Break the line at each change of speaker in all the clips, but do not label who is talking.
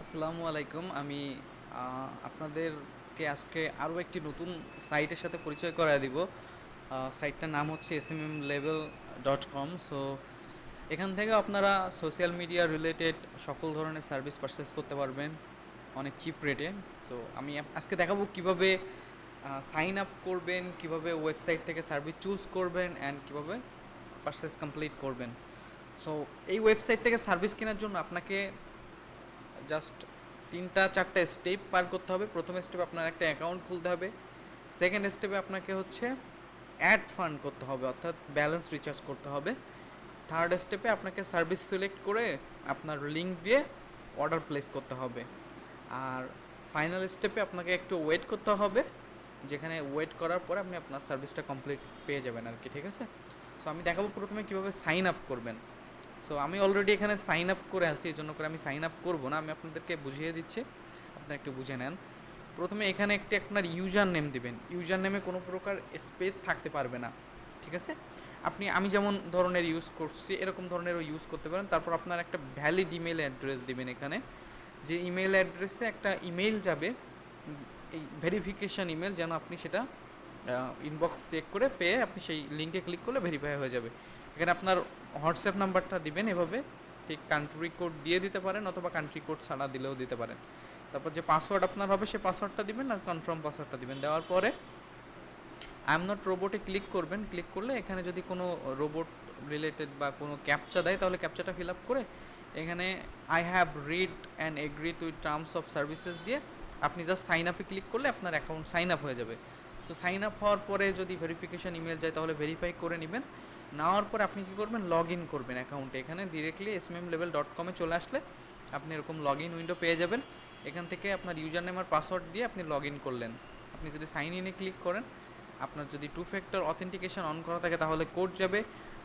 আসসালামু আলাইকুম। আমি আপনাদেরকে আজকে আরও একটি নতুন সাইটের সাথে পরিচয় করায় দিব। সাইটটার নাম হচ্ছে smmlevel.com। সো এখান থেকে আপনারা সোশ্যাল মিডিয়া রিলেটেড সকল ধরনের সার্ভিস পারচেস করতে পারবেন অনেক চিপ রেটে। সো আমি আজকে দেখাবো কিভাবে সাইন আপ করবেন, কিভাবে ওয়েবসাইট থেকে সার্ভিস চুজ করবেন অ্যান্ড কিভাবে পারচেস কমপ্লিট করবেন। সো এই ওয়েবসাইট থেকে সার্ভিস কেনার জন্য আপনাকে জাস্ট 3-4টা স্টেপ পার করতে হবে। প্রথম স্টেপে আপনার একটা অ্যাকাউন্ট খুলতে হবে। সেকেন্ড স্টেপে আপনাকে হচ্ছে অ্যাড ফান্ড করতে হবে, অর্থাৎ ব্যালেন্স রিচার্জ করতে হবে। থার্ড স্টেপে আপনাকে সার্ভিস সিলেক্ট করে আপনার লিঙ্ক দিয়ে অর্ডার প্লেস করতে হবে। আর ফাইনাল স্টেপে আপনাকে একটু ওয়েট করতে হবে, যেখানে ওয়েট করার পরে আপনি আপনার সার্ভিসটা কমপ্লিট পেয়ে যাবেন আর কি। ঠিক আছে? সো আমি দেখাবো প্রথমে কীভাবে সাইন আপ করবেন। সো আমি অলরেডি এখানে সাইন আপ করে আসি, এই জন্য করে আমি সাইন আপ করবো না, আমি আপনাদেরকে বুঝিয়ে দিচ্ছি, আপনারা একটু বুঝে নেন। প্রথমে এখানে একটি আপনার ইউজার নেম দিবেন। ইউজার নেমে কোনো প্রকার স্পেস থাকতে পারবে না। ঠিক আছে? আমি যেমন ধরনের ইউজ করছি এরকম ধরনেরও ইউজ করতে পারেন। তারপর আপনার একটা ভ্যালিড ইমেল অ্যাড্রেস দিবেন এখানে, যে ইমেল অ্যাড্রেসে একটা ইমেল যাবে, এই ভেরিফিকেশান ইমেল, যেন আপনি সেটা ইনবক্স চেক করে পেয়ে আপনি সেই লিঙ্কে ক্লিক করলে ভেরিফাই হয়ে যাবে। এখানে আপনার হোয়াটসঅ্যাপ নাম্বারটা দিবেন এভাবে, ঠিক কান্ট্রি কোড দিয়ে দিতে পারেন অথবা কান্ট্রি কোড ছাড়া দিলেও দিতে পারেন। তারপর যে পাসওয়ার্ড আপনার হবে সেই পাসওয়ার্ডটা দিবেন আর কনফার্ম পাসওয়ার্ডটা দিবেন। দেওয়ার পরে আই এম নট রোবটে ক্লিক করবেন। ক্লিক করলে এখানে যদি কোনো রোবট রিলেটেড বা কোনো ক্যাপচা দেয় তাহলে ক্যাপচাটা ফিল আপ করে এখানে I have read and agreed with terms of services দিয়ে আপনি জাস্ট সাইন আপে ক্লিক করলে আপনার অ্যাকাউন্ট সাইন আপ হয়ে যাবে। সো সাইন আপ হওয়ার পরে যদি ভেরিফিকেশান ইমেল যায় তাহলে ভেরিফাই করে নেবেন। নেওয়ার পরে আপনি কী করবেন, লগ ইন করবেন অ্যাকাউন্টে। এখানে ডিরেক্টলি smmlevel.com চলে আসলে আপনি এরকম লগ ইন উইন্ডো পেয়ে যাবেন। এখান থেকে আপনার ইউজার নেম আর পাসওয়ার্ড দিয়ে আপনি লগ ইন করলেন। আপনি যদি সাইন ইনে ক্লিক করেন, আপনার যদি 2 ফ্যাক্টর অথেন্টিকেশন অন করা থাকে তাহলে কোড যাবে,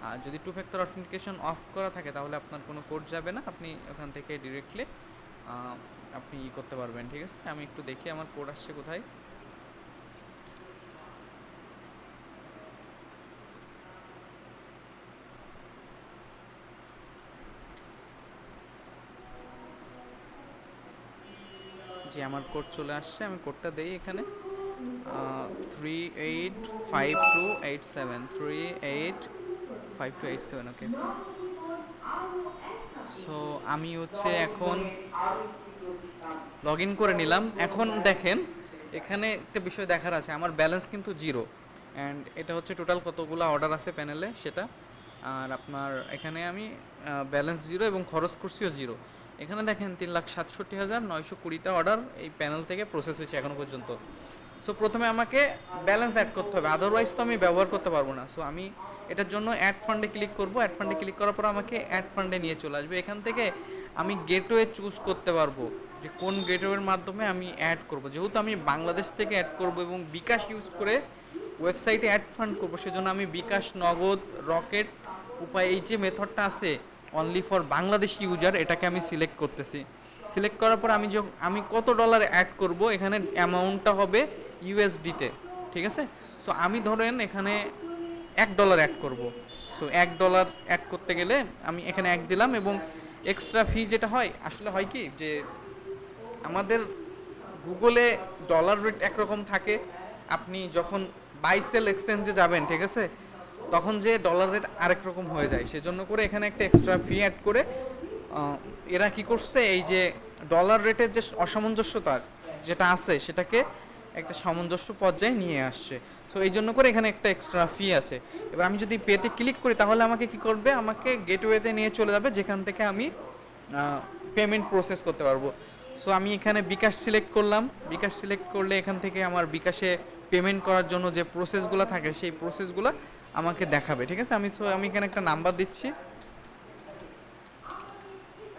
আর যদি 2 ফ্যাক্টর অথেন্টিকেশন অফ করা থাকে তাহলে আপনার কোনো কোড যাবে না। আপনি ওখান থেকে ডিরেক্টলি আপনি করতে পারবেন। ঠিক আছে? আমি একটু দেখি আমার কোড আসছে কোথায়। জি, আমার কোড চলে আসছে, আমি কোডটা দেই এখানে 385287 385287। ওকে, সো আমি হচ্ছে এখন লগ ইন করে নিলাম। এখন দেখেন এখানে একটা বিষয় দেখার আছে, আমার ব্যালেন্স কিন্তু জিরো, অ্যান্ড এটা হচ্ছে টোটাল কতগুলো অর্ডার আছে প্যানেলে সেটা। আর আপনার এখানে আমি ব্যালেন্স জিরো এবং খরচ করছিও জিরো। এখানে দেখেন 3,67,920টা অর্ডার এই প্যানেল থেকে প্রসেস হয়েছে এখনও পর্যন্ত। সো প্রথমে আমাকে ব্যালেন্স অ্যাড করতে হবে, আদারওয়াইজ তো আমি ব্যবহার করতে পারবো না। সো আমি এটার জন্য অ্যাড ফান্ডে ক্লিক করব। অ্যাড ফান্ডে ক্লিক করার পর আমাকে অ্যাড ফান্ডে নিয়ে চলে আসবে। এখান থেকে আমি গেটওয়ে চুজ করতে পারবো যে কোন গেটওয়ের মাধ্যমে আমি অ্যাড করব। যেহেতু আমি বাংলাদেশ থেকে অ্যাড করব এবং বিকাশ ইউজ করে ওয়েবসাইটে অ্যাড ফান্ড করবো, সেজন্য আমি বিকাশ, নগদ, রকেট, উপায়, এই যে মেথডটা আছে অনলি ফর বাংলাদেশি ইউজার, এটাকে আমি সিলেক্ট করতেছি। সিলেক্ট করার পর আমি কত ডলার অ্যাড করব, এখানে অ্যামাউন্টটা হবে ইউএসডিতে। ঠিক আছে? সো আমি ধরেন এখানে $1 অ্যাড করব। সো $1 অ্যাড করতে গেলে আমি এখানে 1 দিলাম, এবং এক্সট্রা ফি যেটা হয়, আসলে হয় কি যে আমাদের গুগলে ডলার রেট একরকম থাকে, আপনি যখন বাই সেল এক্সচেঞ্জে যাবেন, ঠিক আছে, তখন যে ডলার রেট আরেক রকম হয়ে যায়। সেজন্য করে এখানে একটা এক্সট্রা ফি অ্যাড করে এরা কি করছে, এই যে ডলার রেটের যে অসামঞ্জস্যতা যেটা আছে সেটাকে একটা সামঞ্জস্য পর্যায়ে নিয়ে আসছে। সো এই জন্য করে এখানে একটা এক্সট্রা ফি আছে। এবার আমি যদি পেতে ক্লিক করি তাহলে আমাকে কি করবে, আমাকে গেটওয়েতে নিয়ে চলে যাবে, যেখান থেকে আমি পেমেন্ট প্রসেস করতে পারবো। সো আমি এখানে বিকাশ সিলেক্ট করলাম। বিকাশ সিলেক্ট করলে এখান থেকে আমার বিকাশে পেমেন্ট করার জন্য যে প্রসেসগুলো থাকে সেই প্রসেসগুলো আমাকে দেখাবে। ঠিক আছে? আমি এখানে একটা নাম্বার দিচ্ছি।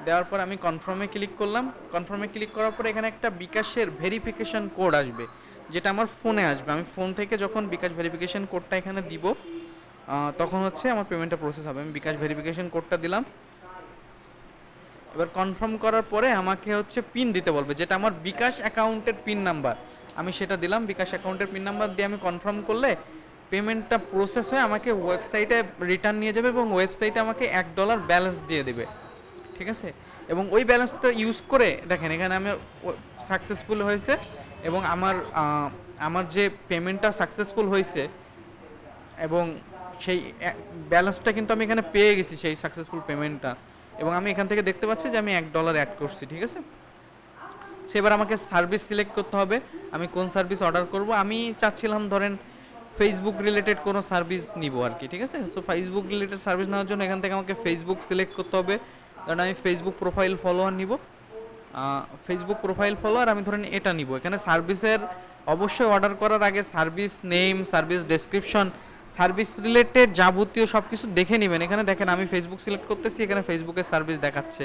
দেওয়ার পর আমি কনফার্মে ক্লিক করলাম। কনফার্মে ক্লিক করার পর এখানে একটা বিকাশের ভেরিফিকেশন কোড আসবে, যেটা আমার ফোনে আসবে। আমি ফোন থেকে যখন বিকাশ ভেরিফিকেশন কোডটা এখানে দিব, তখন হচ্ছে আমার পেমেন্টটা প্রসেস হবে। আমি বিকাশ ভেরিফিকেশন কোডটা দিলাম। এবার কনফার্ম করার পরে আমাকে হচ্ছে পিন দিতে বলবে, যেটা আমার বিকাশ অ্যাকাউন্টের পিন নাম্বার। আমি সেটা দিলাম। বিকাশ অ্যাকাউন্টের পিন নাম্বার দিয়ে আমি কনফার্ম করলে পেমেন্টটা প্রসেস হয়ে আমাকে ওয়েবসাইটে রিটার্ন নিয়ে যাবে, এবং ওয়েবসাইটে আমাকে $1 ব্যালেন্স দিয়ে দেবে। ঠিক আছে? এবং ওই ব্যালেন্সটা ইউজ করে দেখেন এখানে আমি সাকসেসফুল হয়েছে এবং আমার যে পেমেন্টটা সাকসেসফুল হয়েছে এবং সেই ব্যালেন্সটা কিন্তু আমি এখানে পেয়ে গেছি সেই সাকসেসফুল পেমেন্টটা, এবং আমি এখান থেকে দেখতে পাচ্ছি যে আমি $1 অ্যাড করছি, ঠিক আছে? সেবার আমাকে সার্ভিস সিলেক্ট করতে হবে, আমি কোন সার্ভিস অর্ডার করব। আমি চাচ্ছিলাম ধরেন ফেসবুক রিলেটেড কোনো সার্ভিস নিব আর কি, ঠিক আছে? সো ফেসবুক রিলেটেড সার্ভিস নেওয়ার জন্য এখান থেকে আমাকে ফেসবুক সিলেক্ট করতে হবে। কারণ আমি ফেসবুক প্রোফাইল ফলোয়ার নিব, ফেসবুক প্রোফাইল ফলোয়ার আমি ধরেন এটা নিব। এখানে সার্ভিসের অবশ্যই অর্ডার করার আগে service name, service description, service related যাবতীয় সব কিছু দেখে নেবেন। এখানে দেখেন আমি ফেসবুক সিলেক্ট করতেছি, এখানে ফেসবুকের সার্ভিস দেখাচ্ছে।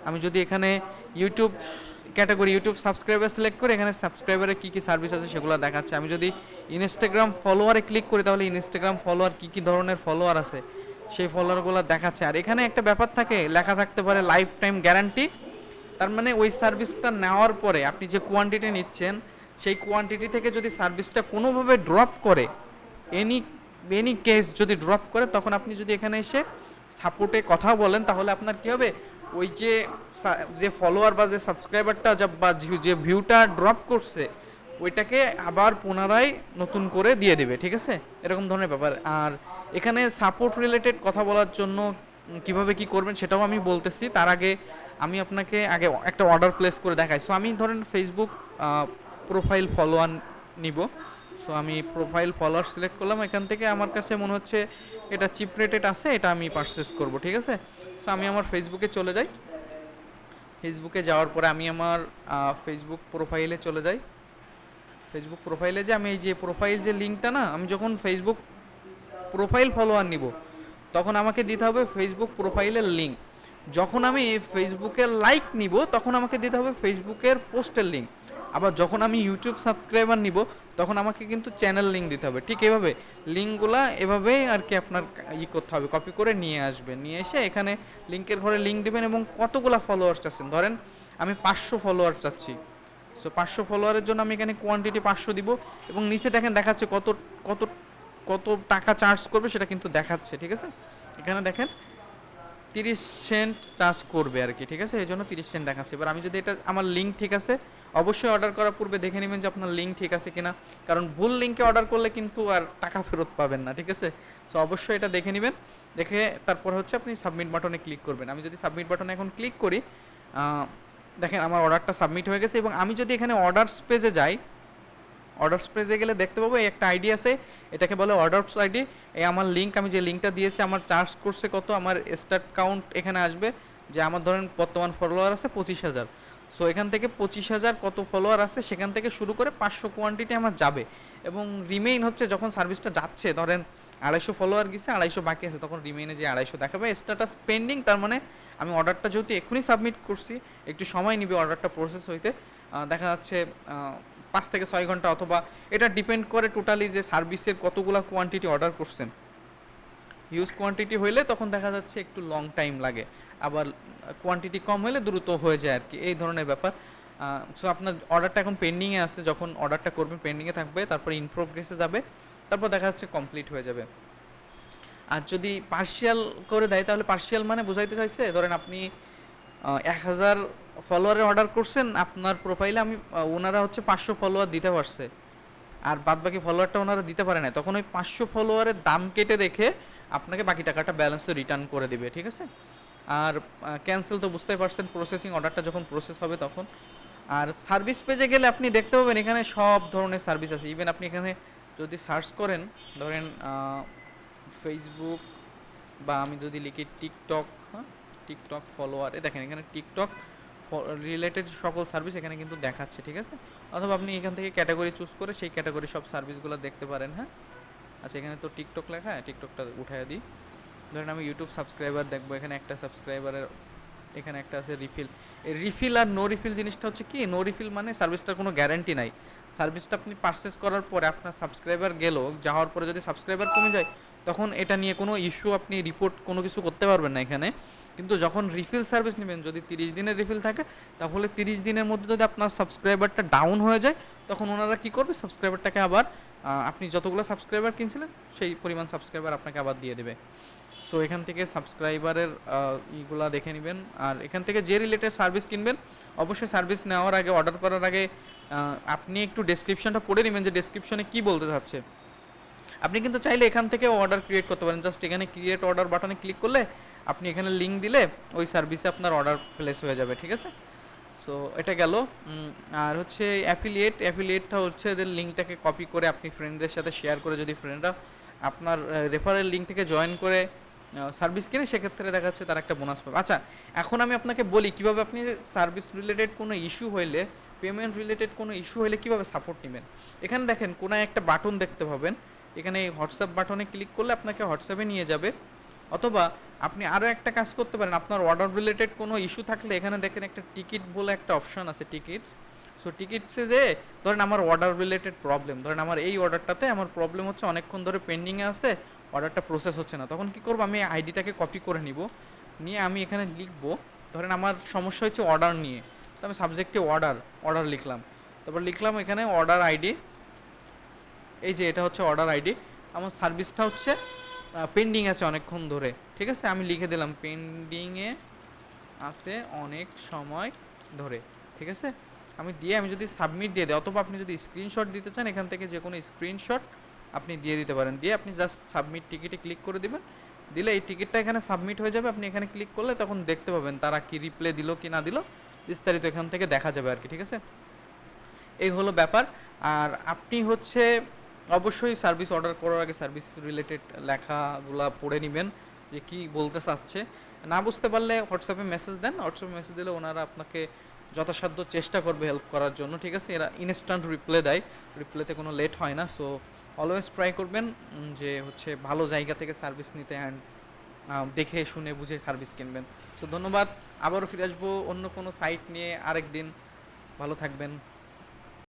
আমি যদি এখানে YouTube category YouTube subscriber select করে এখানে সাবস্ক্রাইবারে কী কী সার্ভিস আছে সেগুলো দেখাচ্ছে। আমি যদি ইনস্টাগ্রাম ফলোয়ারে ক্লিক করি তাহলে ইনস্টাগ্রাম ফলোয়ার কী কী ধরনের ফলোয়ার আছে সেই ফলোয়ারগুলো দেখাচ্ছে। আর এখানে একটা ব্যাপার থাকে, লেখা থাকতে পারে লাইফ টাইম গ্যারান্টি। তার মানে ওই সার্ভিসটা নেওয়ার পরে আপনি যে কোয়ান্টিটি নিচ্ছেন সেই কোয়ান্টিটি থেকে যদি সার্ভিসটা কোনোভাবে ড্রপ করে, এনি এনি কেস যদি ড্রপ করে, তখন আপনি যদি এখানে এসে সাপোর্টে কথা বলেন তাহলে আপনার কী হবে, ওই যে ফলোয়ার বা যে সাবস্ক্রাইবারটা বা যে ভিউটা ড্রপ করছে ওইটাকে আবার পুনরায় নতুন করে দিয়ে দেবে, ঠিক আছে? এরকম ধরনের ব্যাপার। আর এখানে সাপোর্ট রিলেটেড কথা বলার জন্য কিভাবে কি করবেন সেটাও আমি বলতেছি। তার আগে আমি আপনাকে আগে একটা অর্ডার প্লেস করে দেখাই। সো আমি ধরেন ফেসবুক প্রোফাইল ফলোয়ার নিব। সো আমি প্রোফাইল ফলোয়ার সিলেক্ট করলাম, এখান থেকে আমার কাছে মনে হচ্ছে এটা চিপ রেটেড আছে, এটা আমি পারচেস করব, ঠিক আছে? সো আমি আমার ফেসবুকে চলে যাই। ফেসবুকে যাওয়ার পরে আমি আমার ফেসবুক প্রোফাইলে চলে যাই। ফেসবুক প্রোফাইলে যে আমি এই যে প্রোফাইল যে লিঙ্কটা না, আমি যখন ফেসবুক প্রোফাইল ফলোয়ার নিব তখন আমাকে দিতে হবে ফেসবুক প্রোফাইলের লিঙ্ক। যখন আমি ফেসবুকের লাইক নিব তখন আমাকে দিতে হবে ফেসবুকের পোস্টের লিঙ্ক। আবার যখন আমি ইউটিউব সাবস্ক্রাইবার নিব তখন আমাকে কিন্তু চ্যানেল লিঙ্ক দিতে হবে। ঠিক এভাবে লিঙ্কগুলা এভাবেই আর কি আপনার করতে হবে, কপি করে নিয়ে আসবেন, নিয়ে এসে এখানে লিঙ্কের ঘরে লিঙ্ক দেবেন এবং কতগুলা ফলোয়ার চাচ্ছেন। ধরেন আমি 500 ফলোয়ার চাচ্ছি। সো 500 ফলোয়ারের জন্য আমি এখানে কোয়ান্টিটি 500 দিব এবং নিচে দেখেন দেখাচ্ছে কত কত কত টাকা চার্জ করবে সেটা কিন্তু দেখাচ্ছে, ঠিক আছে? এখানে দেখেন 30 সেন্ট চার্জ করবে আর কি, ঠিক আছে? এই জন্য 30 সেন্ট দেখাচ্ছে। এবার আমি যদি এটা আমার লিঙ্ক ঠিক আছে, অবশ্যই অর্ডার করার পূর্বে দেখে নেবেন যে আপনার লিঙ্ক ঠিক আছে কিনা, কারণ ভুল লিঙ্কে অর্ডার করলে কিন্তু আর টাকা ফেরত পাবেন না, ঠিক আছে? সো অবশ্যই এটা দেখে নেবেন, দেখে তারপর হচ্ছে আপনি সাবমিট বাটনে ক্লিক করবেন। আমি যদি সাবমিট বাটনে এখন ক্লিক করি, দেখেন আমার অর্ডারটা সাবমিট হয়ে গেছে। এবং আমি যদি এখানে অর্ডারস পেজে যাই, অর্ডারস পেজে গেলে দেখতে পাবো একটা আইডি আছে, এটাকে বলে অর্ডারস আইডি। এই আমার লিঙ্ক, আমি যে লিঙ্কটা দিয়েছি আমার চার্জ করছে কত, আমার স্টার্ট কাউন্ট এখানে আসবে যে আমার ধরেন বর্তমান ফলোয়ার আছে 25,000। সো এখান থেকে 25,000 কত ফলোয়ার আছে সেখান থেকে শুরু করে 500 কোয়ান্টিটি আমার যাবে। এবং রিমেইন হচ্ছে যখন সার্ভিসটা যাচ্ছে, ধরেন 250 ফলোয়ার গেছে, 250 বাকি আছে, তখন রিমেইনে যে 250 দেখাবে স্ট্যাটাস পেন্ডিং। তার মানে আমি অর্ডারটা যেহেতু এক্ষুনি সাবমিট করছি, একটু সময় নিবে অর্ডারটা প্রসেস হইতে। দেখা যাচ্ছে 5 থেকে 6 ঘন্টা, অথবা এটা ডিপেন্ড করে টোটালি যে সার্ভিসের কতগুলো কোয়ান্টিটি অর্ডার করছেন। হিউজ কোয়ান্টিটি হইলে তখন দেখা যাচ্ছে একটু লং টাইম লাগে, আবার কোয়ান্টিটি কম হলে দ্রুত হয়ে যায় আর কি, এই ধরনের ব্যাপার। সো আপনার অর্ডারটা এখন পেন্ডিংয়ে আছে, যখন অর্ডারটা করবেন পেন্ডিংয়ে থাকবে, তারপর ইন প্রোগ্রেসে যাবে, তারপর দেখা যাচ্ছে কমপ্লিট হয়ে যাবে। আর যদি পার্শিয়াল করে দেয় তাহলে পার্শিয়াল মানে বোঝাইতে চাইছে ধরেন আপনি 1000 ফলোয়ারে অর্ডার করছেন, আপনার প্রোফাইলে ওনারা হচ্ছে 500 ফলোয়ার দিতে পারছে, আর বাদ বাকি ফলোয়ারটা ওনারা দিতে পারে না, তখন ওই 500 ফলোয়ারের দাম কেটে রেখে আপনাকে বাকি টাকাটা ব্যালেন্সে রিটার্ন করে দিবে, ঠিক আছে? আর ক্যান্সেল তো বুঝতেই পারছেন, প্রসেসিং অর্ডারটা যখন প্রসেস হবে তখন। আর সার্ভিস পেজে গেলে আপনি দেখতে পাবেন এখানে সব ধরনের সার্ভিস আছে। ইভেন আপনি এখানে যদি সার্চ করেন, ধরেন ফেসবুক, বা আমি যদি লিখি টিকটক, হ্যাঁ টিকটক ফলোয়ার, দেখেন এখানে টিকটক রিলেটেড সকল সার্ভিস এখানে কিন্তু দেখাচ্ছে, ঠিক আছে? অথবা আপনি এখান থেকে ক্যাটাগরি চুজ করে সেই ক্যাটাগরি সব সার্ভিসগুলো দেখতে পারেন। হ্যাঁ, আচ্ছা এখানে তো টিকটক লেখা, টিকটকটা উঠায় দিই। ধরেন আমি ইউটিউব সাবস্ক্রাইবার দেখবো, এখানে একটা সাবস্ক্রাইবারের এখানে একটা আছে রিফিল। এই রিফিল আর নো রিফিল জিনিসটা হচ্ছে কি, নো রিফিল মানে সার্ভিসটার কোনো গ্যারান্টি নাই। সার্ভিসটা আপনি পারচেস করার পরে আপনার সাবস্ক্রাইবার যাওয়ার পরে যদি সাবস্ক্রাইবার কমে যায় তখন এটা নিয়ে কোনো ইস্যু আপনি রিপোর্ট কোনো কিছু করতে পারবেন না এখানে। কিন্তু যখন রিফিল সার্ভিস নেবেন, যদি 30 দিনের রিফিল থাকে তাহলে 30 দিনের মধ্যে যদি আপনার সাবস্ক্রাইবারটা ডাউন হয়ে যায় তখন ওনারা কী করবে, সাবস্ক্রাইবারটাকে আবার আপনি যতগুলো সাবস্ক্রাইবার কিনছিলেন সেই পরিমাণ সাবস্ক্রাইবার আপনাকে আবার দিয়ে দেবে। সো এখান থেকে সাবস্ক্রাইবারের ইগুলা দেখে নেবেন, আর এখান থেকে যে রিলেটেড সার্ভিস কিনবেন অবশ্যই সার্ভিস নেওয়ার আগে, অর্ডার করার আগে আপনি একটু ডেসক্রিপশনটা পড়ে নেবেন যে ডেসক্রিপশনে কী বলতে চাচ্ছে। আপনি কিন্তু চাইলে এখান থেকে অর্ডার ক্রিয়েট করতে পারেন, জাস্ট এখানে ক্রিয়েট অর্ডার বাটনে ক্লিক করলে আপনি এখানে লিঙ্ক দিলে ওই সার্ভিসে আপনার অর্ডার প্লেস হয়ে যাবে, ঠিক আছে। সো এটা গেল। আর হচ্ছে অ্যাফিলিয়েটটা হচ্ছে এদের লিঙ্কটাকে কপি করে আপনি ফ্রেন্ডদের সাথে শেয়ার করে, যদি ফ্রেন্ডরা আপনার রেফারেল লিঙ্ক থেকে জয়েন করে সার্ভিস কিনে, সেক্ষেত্রে দেখা যাচ্ছে তার একটা বোনাস পাবে। আচ্ছা, এখন আমি আপনাকে বলি কীভাবে আপনি সার্ভিস রিলেটেড কোনো ইস্যু হইলে, পেমেন্ট রিলেটেড কোনো ইস্যু হলে কীভাবে সাপোর্ট নেবেন। এখানে দেখেন কোনো একটা বাটন দেখতে পাবেন, এখানে হোয়াটসঅ্যাপ বাটনে ক্লিক করলে আপনাকে হোয়াটসঅ্যাপে নিয়ে যাবে, অথবা আপনি আরও একটা কাজ করতে পারেন। আপনার অর্ডার রিলেটেড কোনো ইস্যু থাকলে এখানে দেখেন একটা টিকিট বলে একটা অপশন আছে, টিকিটস। সো টিকিটসে যে ধরেন আমার অর্ডার রিলেটেড প্রবলেম, ধরেন আমার এই অর্ডারটাতে আমার প্রবলেম হচ্ছে, অনেকক্ষণ ধরে পেন্ডিংয়ে আছে, অর্ডারটা প্রসেস হচ্ছে না, তখন কি করব, আমি আইডিটাকে কপি করে নিব, নিয়ে আমি এখানে লিখব, ধরেন আমার সমস্যা হচ্ছে অর্ডার নিয়ে, তো আমি সাবজেক্টে অর্ডার লিখলাম, তারপর লিখলাম এখানে অর্ডার আইডি, এই যে এটা হচ্ছে অর্ডার আইডি, আমার সার্ভিসটা হচ্ছে পেন্ডিং আছে অনেকক্ষণ ধরে, ঠিক আছে, আমি লিখে দিলাম পেন্ডিংয়ে আছে অনেক সময় ধরে, ঠিক আছে। আমি যদি সাবমিট দিয়ে দিই, অথবা আপনি যদি স্ক্রিনশট দিতে চান এখান থেকে যে কোনো স্ক্রিনশট আপনি দিয়ে দিতে পারেন, দিয়ে আপনি জাস্ট সাবমিট টিকিটে ক্লিক করে দিবেন, দিলে এই টিকিটটা এখানে সাবমিট হয়ে যাবে। আপনি এখানে ক্লিক করলে তখন দেখতে পাবেন তারা কি রিপ্লে দিল কি না দিল, বিস্তারিত এখান থেকে দেখা যাবে আর কি, ঠিক আছে। এই হলো ব্যাপার। আর আপনি হচ্ছে অবশ্যই সার্ভিস অর্ডার করার আগে সার্ভিস রিলেটেড লেখাগুলা পড়ে নেবেন যে কি বলতে চাচ্ছে। না বুঝতে পারলে হোয়াটসঅ্যাপে মেসেজ দেন, হোয়াটসঅ্যাপে মেসেজ দিলে ওনারা আপনাকে যথাসাধ্য চেষ্টা করবে হেল্প করার জন্য, ঠিক আছে। এরা ইনস্ট্যান্ট রিপ্লে দেয়, রিপ্লেতে কোনো লেট হয় না। সো অলওয়েজ ট্রাই করবেন যে হচ্ছে ভালো জায়গা থেকে সার্ভিস নিতে, অ্যান্ড দেখে শুনে বুঝে সার্ভিস কিনবেন। সো ধন্যবাদ, আবারও ফিরে আসবো অন্য কোনো সাইট নিয়ে আরেক দিন। ভালো থাকবেন।